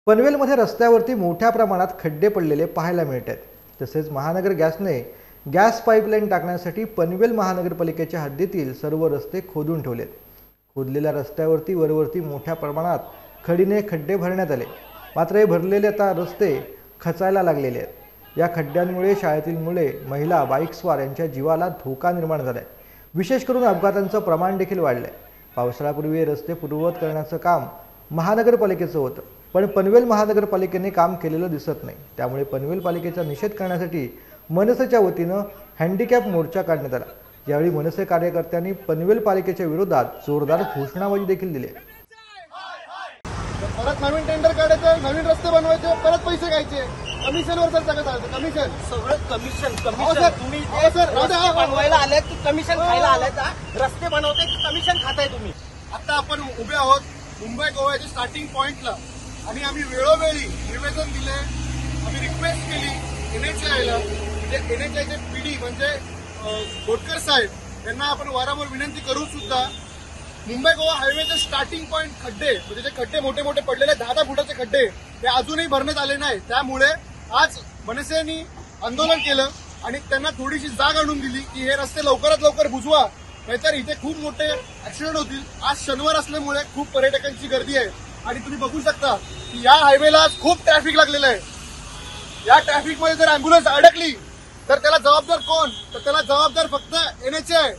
पनवेलमध्ये रस्त्यावरती मोठ्या प्रमाणात खड्डे पडलेले पाहायला मिळत आहेत। तसेच महानगर गॅसने गॅस पाईपलाईन टाकण्यासाठी पनवेल महानगरपालिकेच्या हद्दीतील सर्व रस्ते खोदून ठेवलेत। खोदलेल्या रस्त्यावरती वरवरती मोठ्या प्रमाणात खडीने खड्डे भरण्यात आले, मात्र हे भरलेले आता रस्ते खचायला लागलेले आहेत। या खड्ड्यांमुळे शाळेतील मुले, महिला, बाईकस्वार यांच्या जीवाला धोका निर्माण झालाय। विशेष करून अपघातांचं प्रमाण देखील वाढलंय। पावसाळ्यापूर्वी रस्ते पूर्ववत करण्याचं काम महानगरपालिकेचं होतं, पण पनवेल महानगरपालिकेने काम केलेलं दिसत नाही। त्यामुळे पनवेल पालिकेचा निषेध करण्यासाठी मनसेच्या वतीनं हँडिकॅप मोर्चा काढण्यात आला। यावेळी मनसे कार्यकर्त्यांनी पनवेल पालिकेच्या विरोधात जोरदार घोषणाबाजी देखील दिली। परत नवीन टेंडर काढायचं, नवीन रस्ते बनवायचे, परत पैसे घ्यायचे, कमिशनवर सर सगळं चालतं। कमिशन सगळं कमिशन सर, तुम्ही सर, रस्ते बनवायला आले की कमिशन खायला आले का? रस्ते बनवते की कमिशन खाताय तुम्ही? आता आपण उभे आहोत मुंबई गोव्याच्या स्टार्टिंग पॉइंटला आणि आम्ही वेळोवेळी निवेदन दिले, आम्ही रिक्वेस्ट केली एनएचआयला, म्हणजे एनएचआयचे पीडी म्हणजे गोटकर साहेब यांना आपण वारंवार विनंती करून सुद्धा मुंबई गोवा हायवेचे स्टार्टिंग पॉइंट खड्डे, म्हणजे जे खड्डे मोठे मोठे पडलेले 10 फुटाचे खड्डे ते अजूनही भरण्यात आले नाही। त्यामुळे आज मनसेनी आंदोलन केलं आणि त्यांना थोडीशी जाग आणून दिली की हे रस्ते लवकरात लवकर बुजवा, नाहीतर इथे खूप मोठे ऍक्सिडेंट होतील। आज शनिवार असल्यामुळे खूप पर्यटकांची गर्दी आहे आणि तुम्ही बघू शकता की या हायवेला खूप ट्रॅफिक लागलेलं आहे। या ट्रॅफिकमध्ये जर अँब्युलन्स अडकली तर त्याला जबाबदार कोण? तर त्याला जबाबदार फक्त एनएचआय।